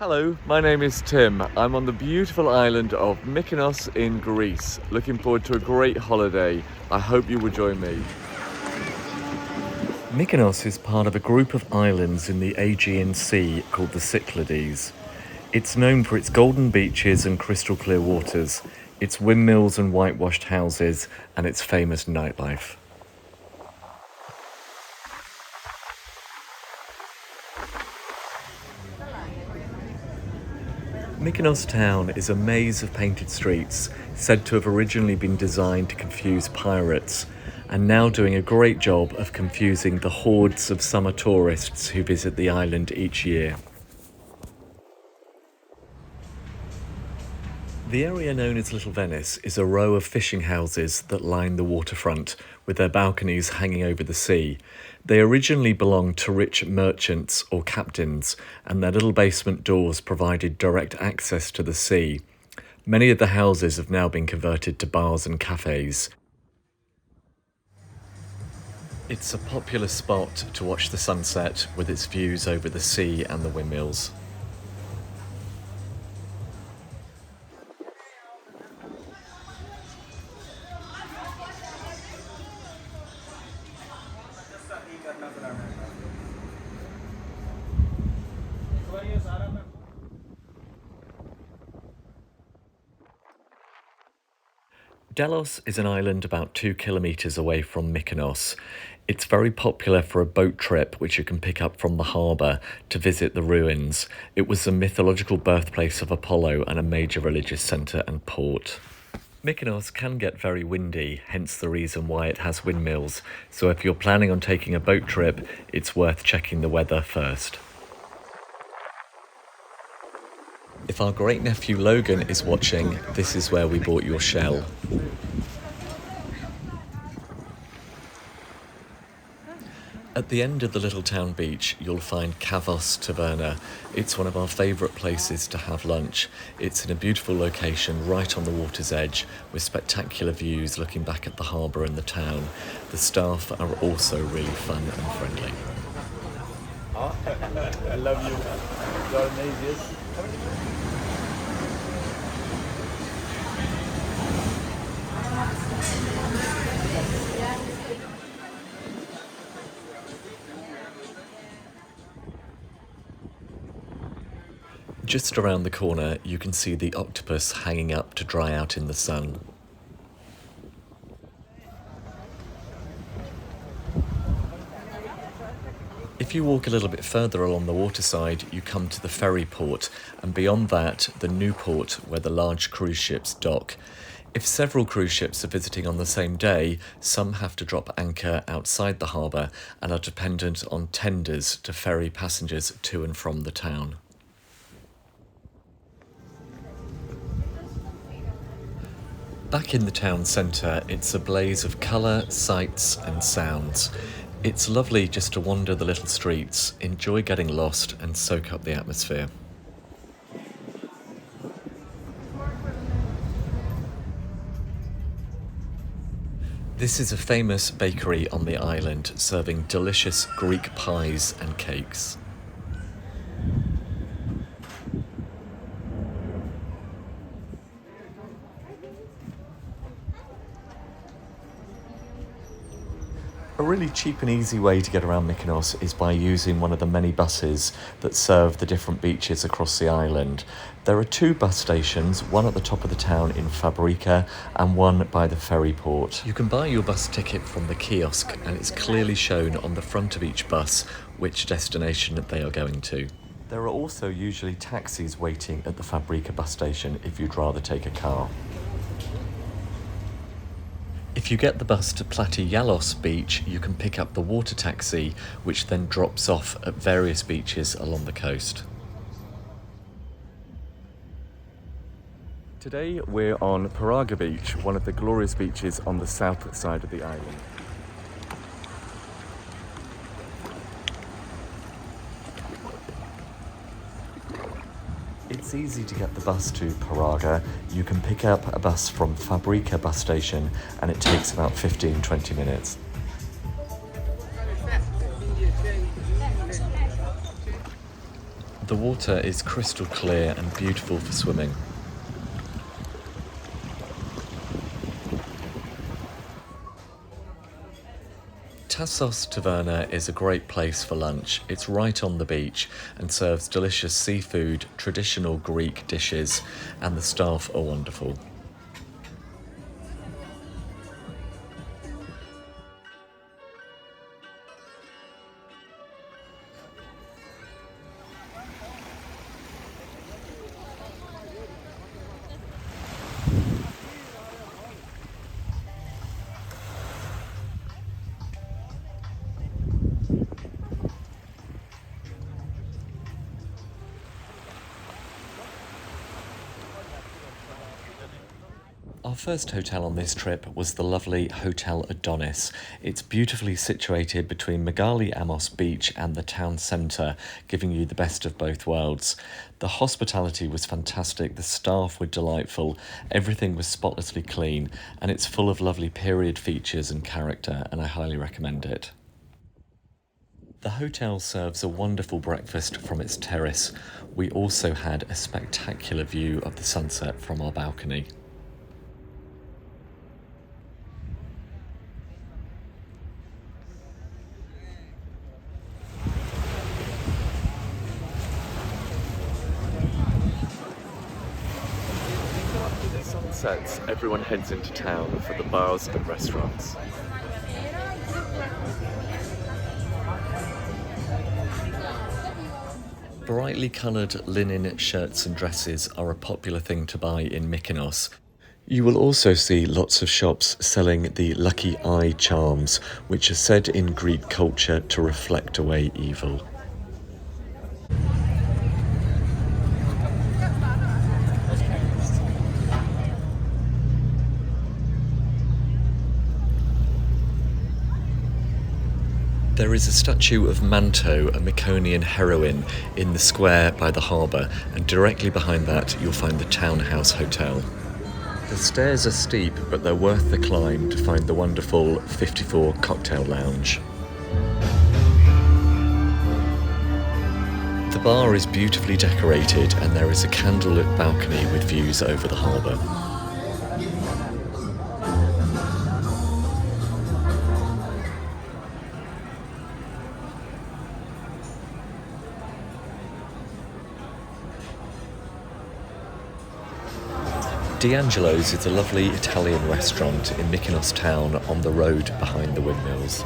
Hello, my name is Tim. I'm on the beautiful island of Mykonos in Greece. Looking forward to a great holiday. I hope you will join me. Mykonos is part of a group of islands in the Aegean Sea called the Cyclades. It's known for its golden beaches and crystal clear waters, its windmills and whitewashed houses, and its famous nightlife. Mykonos Town is a maze of painted streets, said to have originally been designed to confuse pirates, and now doing a great job of confusing the hordes of summer tourists who visit the island each year. The area known as Little Venice is a row of fishing houses that line the waterfront, with their balconies hanging over the sea. They originally belonged to rich merchants or captains, and their little basement doors provided direct access to the sea. Many of the houses have now been converted to bars and cafes. It's a popular spot to watch the sunset with its views over the sea and the windmills. Delos is an island about 2 kilometres away from Mykonos. It's very popular for a boat trip which you can pick up from the harbour to visit the ruins. It was the mythological birthplace of Apollo and a major religious centre and port. Mykonos can get very windy, hence the reason why it has windmills, so if you're planning on taking a boat trip, it's worth checking the weather first. If our great-nephew Logan is watching, this is where we bought your shell. At the end of the little town beach, you'll find Kavos Taverna. It's one of our favourite places to have lunch. It's in a beautiful location right on the water's edge, with spectacular views looking back at the harbour and the town. The staff are also really fun and friendly. I love you. You're amazing. Just around the corner, you can see the octopus hanging up to dry out in the sun. If you walk a little bit further along the waterside, you come to the ferry port, and beyond that, the new port where the large cruise ships dock. If several cruise ships are visiting on the same day, some have to drop anchor outside the harbour and are dependent on tenders to ferry passengers to and from the town. Back in the town centre, it's a blaze of colour, sights and sounds. It's lovely just to wander the little streets, enjoy getting lost and soak up the atmosphere. This is a famous bakery on the island, serving delicious Greek pies and cakes. A really cheap and easy way to get around Mykonos is by using one of the many buses that serve the different beaches across the island. There are 2 bus stations, one at the top of the town in Fabrika and one by the ferry port. You can buy your bus ticket from the kiosk, and it's clearly shown on the front of each bus which destination they are going to. There are also usually taxis waiting at the Fabrika bus station if you'd rather take a car. If you get the bus to Plati-Yalos beach, you can pick up the water taxi, which then drops off at various beaches along the coast. Today we're on Paraga Beach, one of the glorious beaches on the south side of the island. It's easy to get the bus to Paraga. You can pick up a bus from Fabrika bus station and it takes about 15-20 minutes. The water is crystal clear and beautiful for swimming. Tassos Taverna is a great place for lunch. It's right on the beach and serves delicious seafood, traditional Greek dishes, and the staff are wonderful. Our first hotel on this trip was the lovely Hotel Adonis. It's beautifully situated between Megali Amos Beach and the town centre, giving you the best of both worlds. The hospitality was fantastic, the staff were delightful, everything was spotlessly clean, and it's full of lovely period features and character, and I highly recommend it. The hotel serves a wonderful breakfast from its terrace. We also had a spectacular view of the sunset from our balcony. Sunsets, everyone heads into town for the bars and restaurants. Brightly coloured linen shirts and dresses are a popular thing to buy in Mykonos. You will also see lots of shops selling the lucky eye charms, which are said in Greek culture to reflect away evil. There is a statue of Manto, a Mykonoan heroine, in the square by the harbour, and directly behind that you'll find the Townhouse Hotel. The stairs are steep, but they're worth the climb to find the wonderful 54 Cocktail Lounge. The bar is beautifully decorated and there is a candlelit balcony with views over the harbour. D'Angelo's is a lovely Italian restaurant in Mykonos Town on the road behind the Windmills.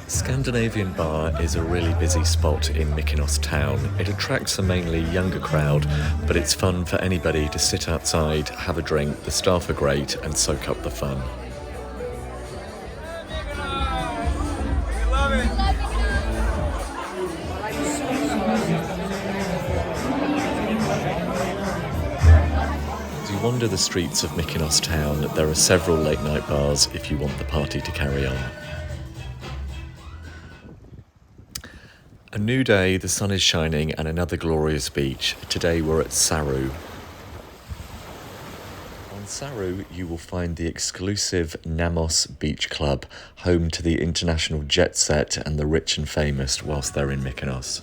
Scandinavian Bar is a really busy spot in Mykonos Town. It attracts a mainly younger crowd, but it's fun for anybody to sit outside, have a drink, the staff are great, and soak up the fun. As you wander the streets of Mykonos Town, there are several late-night bars if you want the party to carry on. A new day, the sun is shining and another glorious beach. Today we're at Saru. On Saru you will find the exclusive Namos Beach Club, home to the international jet set and the rich and famous whilst they're in Mykonos.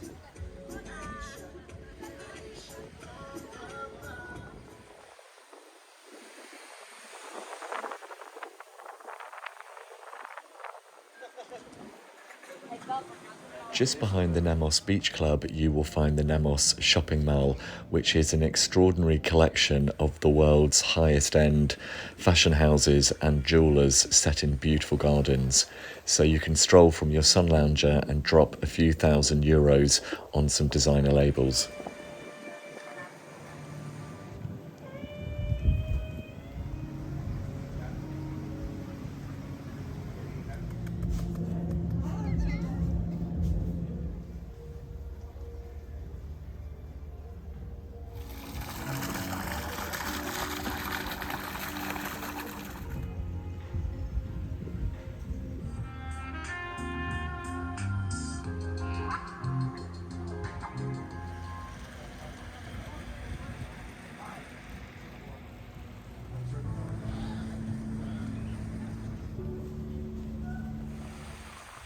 Just behind the Namos Beach Club, you will find the Namos Shopping Mall, which is an extraordinary collection of the world's highest-end fashion houses and jewellers set in beautiful gardens. So you can stroll from your sun lounger and drop a few €1,000 on some designer labels.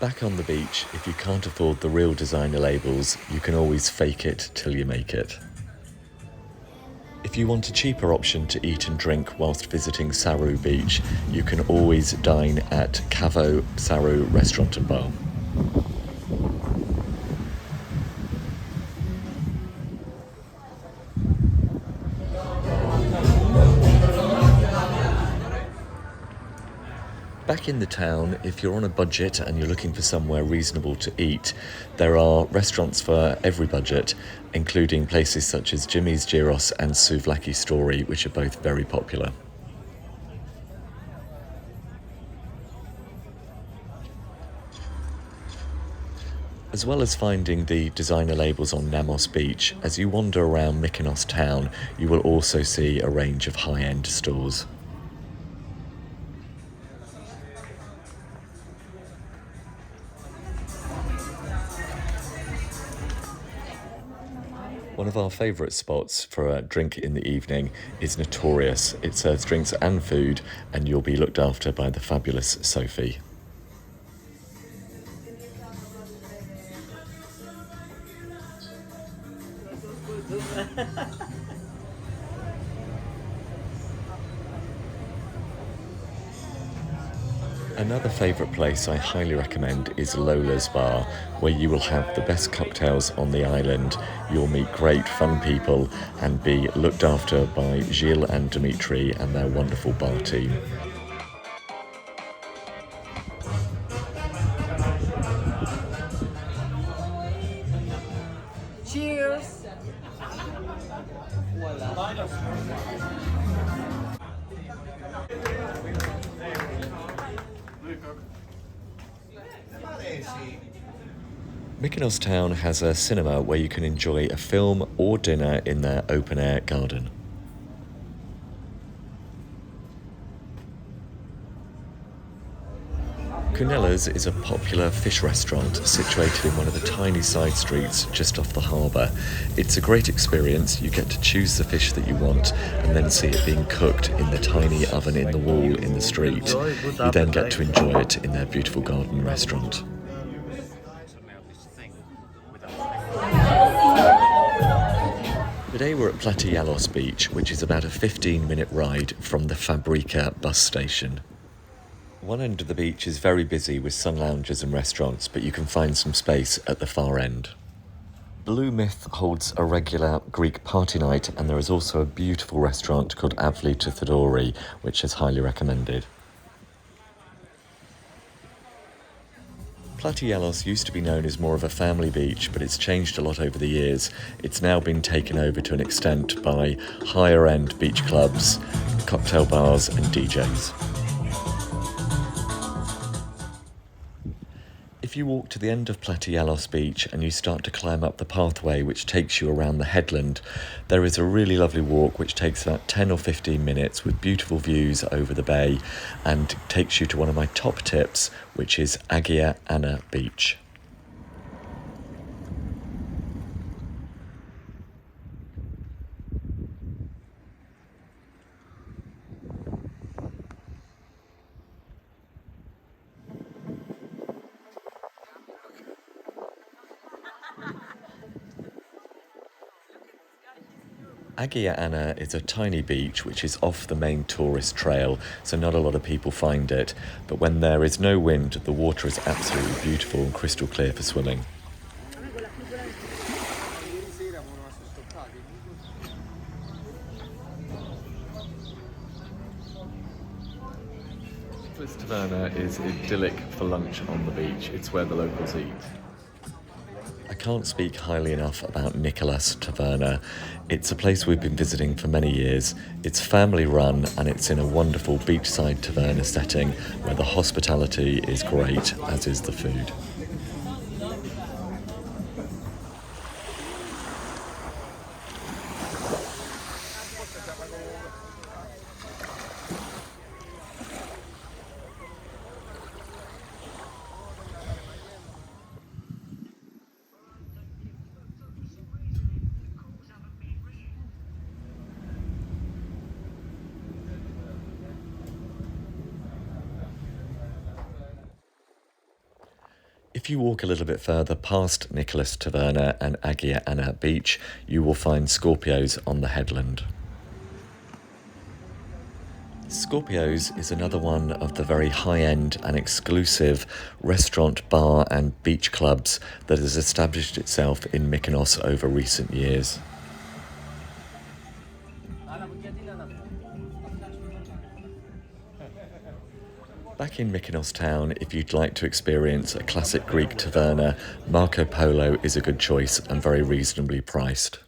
Back on the beach, if you can't afford the real designer labels, you can always fake it till you make it. If you want a cheaper option to eat and drink whilst visiting Saru Beach, you can always dine at Cavo Saru Restaurant and Bar. Back in the town, if you're on a budget and you're looking for somewhere reasonable to eat, there are restaurants for every budget, including places such as Jimmy's Gyros and Souvlaki Story, which are both very popular. As well as finding the designer labels on Namos Beach, as you wander around Mykonos Town, you will also see a range of high-end stores. One of our favourite spots for a drink in the evening is Notorious. It serves drinks and food, and you'll be looked after by the fabulous Sophie. Another favourite place I highly recommend is Lola's Bar, where you will have the best cocktails on the island. You'll meet great fun people and be looked after by Gilles and Dimitri and their wonderful bar team. Cheers! Mykonos Town has a cinema where you can enjoy a film or dinner in their open-air garden. Kunella's is a popular fish restaurant situated in one of the tiny side streets just off the harbour. It's a great experience. You get to choose the fish that you want and then see it being cooked in the tiny oven in the wall in the street. You then get to enjoy it in their beautiful garden restaurant. Today we're at Platialos Beach, which is about a 15-minute ride from the Fabrika bus station. One end of the beach is very busy with sun lounges and restaurants, but you can find some space at the far end. Blue Myth holds a regular Greek party night, and there is also a beautiful restaurant called Avli to Thedori, which is highly recommended. Platialos used to be known as more of a family beach, but it's changed a lot over the years. It's now been taken over to an extent by higher-end beach clubs, cocktail bars and DJs. If you walk to the end of Platialos Beach and you start to climb up the pathway which takes you around the headland, there is a really lovely walk which takes about 10 or 15 minutes with beautiful views over the bay and takes you to one of my top tips, which is Agia Anna Beach. Agia Anna is a tiny beach which is off the main tourist trail, so not a lot of people find it, but when there is no wind, the water is absolutely beautiful and crystal clear for swimming. This taverna is idyllic for lunch on the beach. It's where the locals eat. I can't speak highly enough about Nicholas Taverna. It's a place we've been visiting for many years. It's family run and it's in a wonderful beachside taverna setting where the hospitality is great, as is the food. If you walk a little bit further past Nicholas Taverna and Agia Anna Beach, you will find Scorpios on the headland. Scorpios is another one of the very high-end and exclusive restaurant, bar and beach clubs that has established itself in Mykonos over recent years. Back in Mykonos Town, if you'd like to experience a classic Greek taverna, Marco Polo is a good choice and very reasonably priced.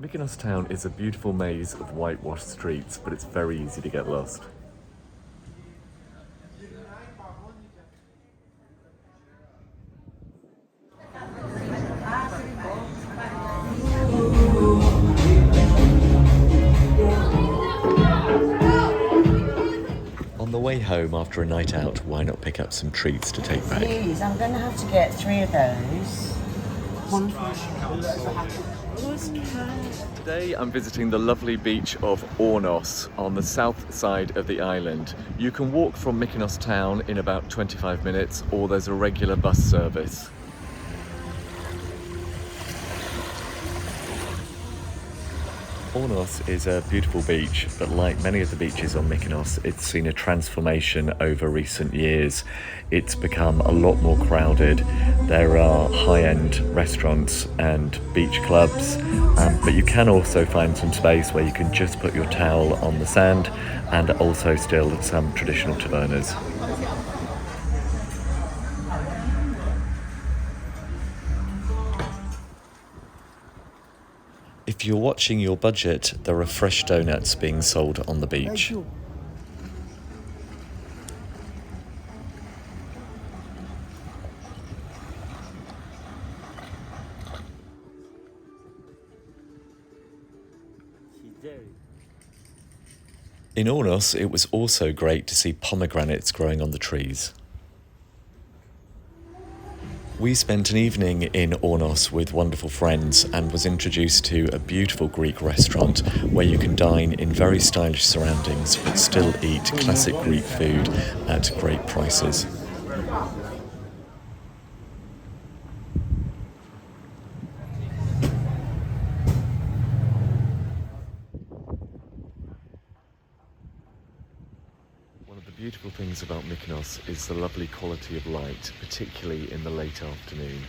Mykonos Town is a beautiful maze of whitewashed streets, but it's very easy to get lost. On the way home after a night out, why not pick up some treats to take back? Please, I'm going to have to get 3 of those. One Today I'm visiting the lovely beach of Ornos on the south side of the island. You can walk from Mykonos Town in about 25 minutes, or there's a regular bus service. Ornos is a beautiful beach, but like many of the beaches on Mykonos, it's seen a transformation over recent years. It's become a lot more crowded. There are high-end restaurants and beach clubs, but you can also find some space where you can just put your towel on the sand, and also still some traditional tavernas. If you're watching your budget, there are fresh donuts being sold on the beach. In Ornos, it was also great to see pomegranates growing on the trees. We spent an evening in Ornos with wonderful friends and was introduced to a beautiful Greek restaurant where you can dine in very stylish surroundings but still eat classic Greek food at great prices. One of the beautiful things about Mykonos is the lovely quality of light, particularly in the late afternoon.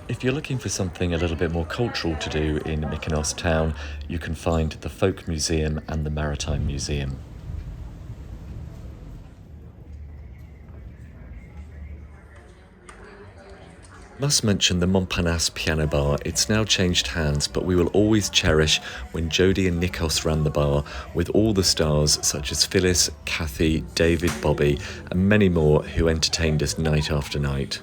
If you're looking for something a little bit more cultural to do in Mykonos Town, you can find the Folk Museum and the Maritime Museum. Must mention the Montparnasse piano bar. It's now changed hands, but we will always cherish when Jodie and Nikos ran the bar with all the stars such as Phyllis, Kathy, David, Bobby and many more who entertained us night after night.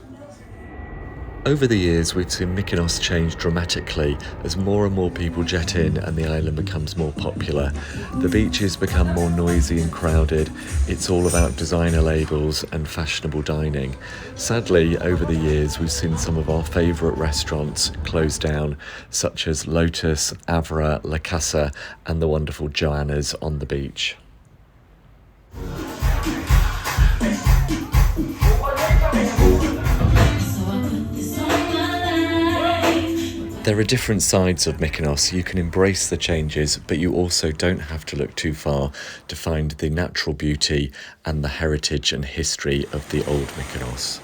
Over the years, we've seen Mykonos change dramatically as more and more people jet in and the island becomes more popular. The beaches become more noisy and crowded. It's all about designer labels and fashionable dining. Sadly, over the years, we've seen some of our favourite restaurants close down, such as Lotus, Avra, La Casa and the wonderful Joanna's on the beach. There are different sides of Mykonos. You can embrace the changes, but you also don't have to look too far to find the natural beauty and the heritage and history of the old Mykonos.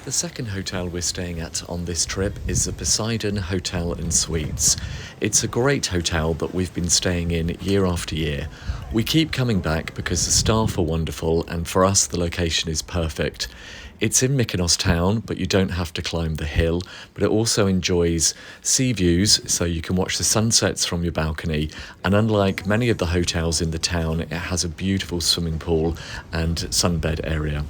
The second hotel we're staying at on this trip is the Poseidon Hotel and Suites. It's a great hotel that we've been staying in year after year. We keep coming back because the staff are wonderful and for us the location is perfect. It's in Mykonos Town, but you don't have to climb the hill, but it also enjoys sea views, so you can watch the sunsets from your balcony, and unlike many of the hotels in the town, it has a beautiful swimming pool and sunbed area.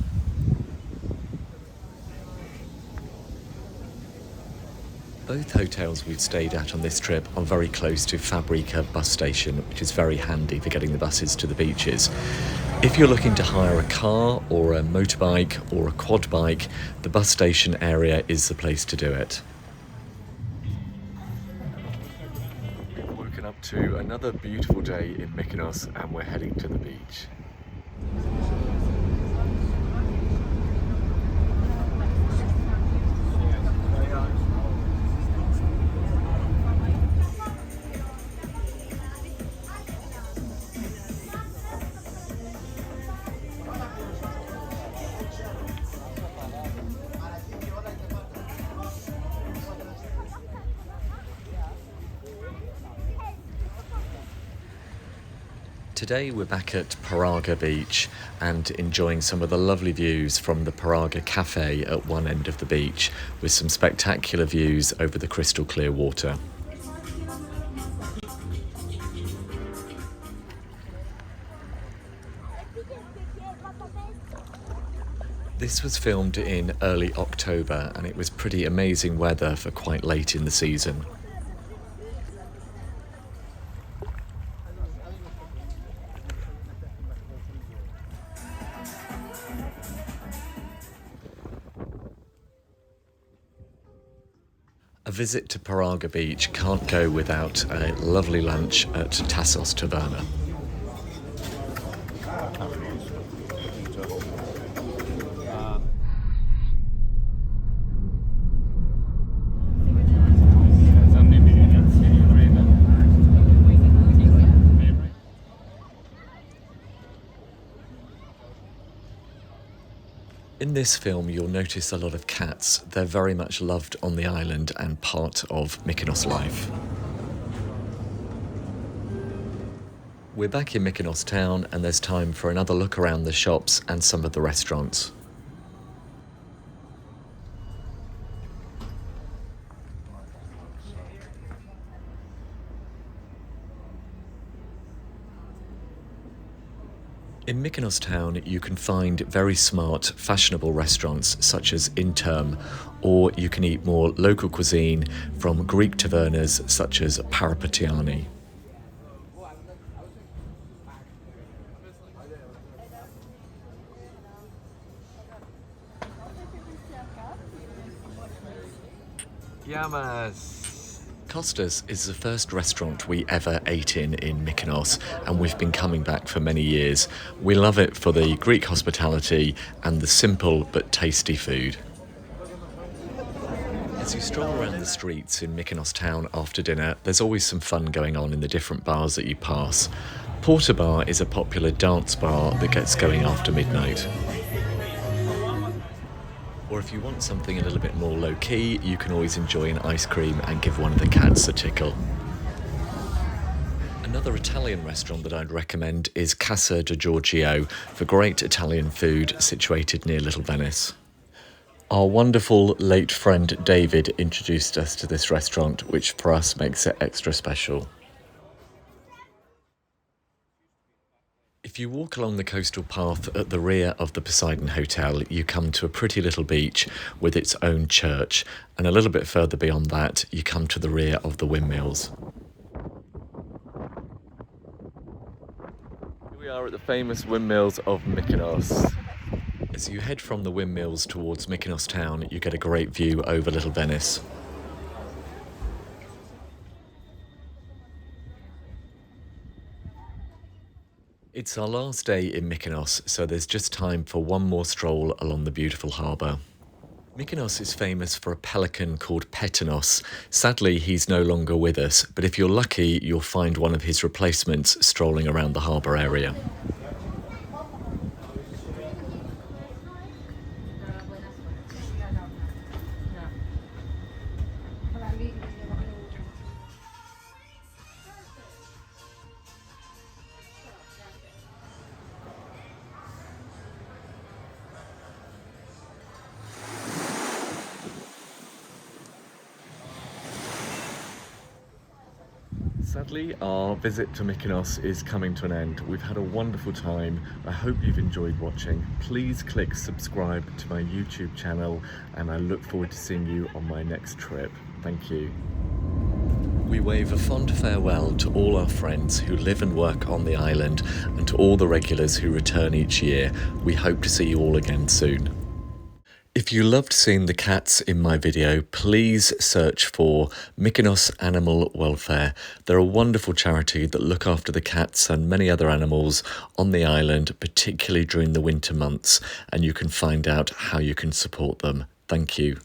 Both hotels we've stayed at on this trip are very close to Fabrica bus station, which is very handy for getting the buses to the beaches. If you're looking to hire a car or a motorbike or a quad bike, the bus station area is the place to do it. We've woken up to another beautiful day in Mykonos and we're heading to the beach. Today we're back at Paraga Beach and enjoying some of the lovely views from the Paraga Cafe at one end of the beach, with some spectacular views over the crystal clear water. This was filmed in early October and it was pretty amazing weather for quite late in the season. A visit to Paraga Beach can't go without a lovely lunch at Tassos Taverna. In this film, you'll notice a lot of cats. They're very much loved on the island and part of Mykonos life. We're back in Mykonos Town and there's time for another look around the shops and some of the restaurants. In Mykonos Town, you can find very smart, fashionable restaurants such as Interm, or you can eat more local cuisine from Greek tavernas such as Parapatiani. Yamas. Costa's is the first restaurant we ever ate in Mykonos, and we've been coming back for many years. We love it for the Greek hospitality and the simple but tasty food. As you stroll around the streets in Mykonos Town after dinner, there's always some fun going on in the different bars that you pass. Porta Bar is a popular dance bar that gets going after midnight. Or if you want something a little bit more low-key, you can always enjoy an ice cream and give one of the cats a tickle. Another Italian restaurant that I'd recommend is Casa di Giorgio for great Italian food situated near Little Venice. Our wonderful late friend David introduced us to this restaurant, which for us makes it extra special. If you walk along the coastal path at the rear of the Poseidon Hotel, you come to a pretty little beach with its own church, and a little bit further beyond that, you come to the rear of the Windmills. Here we are at the famous Windmills of Mykonos. As you head from the Windmills towards Mykonos Town, you get a great view over Little Venice. It's our last day in Mykonos, so there's just time for one more stroll along the beautiful harbour. Mykonos is famous for a pelican called Petinos. Sadly, he's no longer with us, but if you're lucky, you'll find one of his replacements strolling around the harbour area. Sadly, our visit to Mykonos is coming to an end. We've had a wonderful time. I hope you've enjoyed watching. Please click subscribe to my YouTube channel, and I look forward to seeing you on my next trip. Thank you. We wave a fond farewell to all our friends who live and work on the island and to all the regulars who return each year. We hope to see you all again soon. If you loved seeing the cats in my video, please search for Mykonos Animal Welfare. They're a wonderful charity that look after the cats and many other animals on the island, particularly during the winter months, and you can find out how you can support them. Thank you.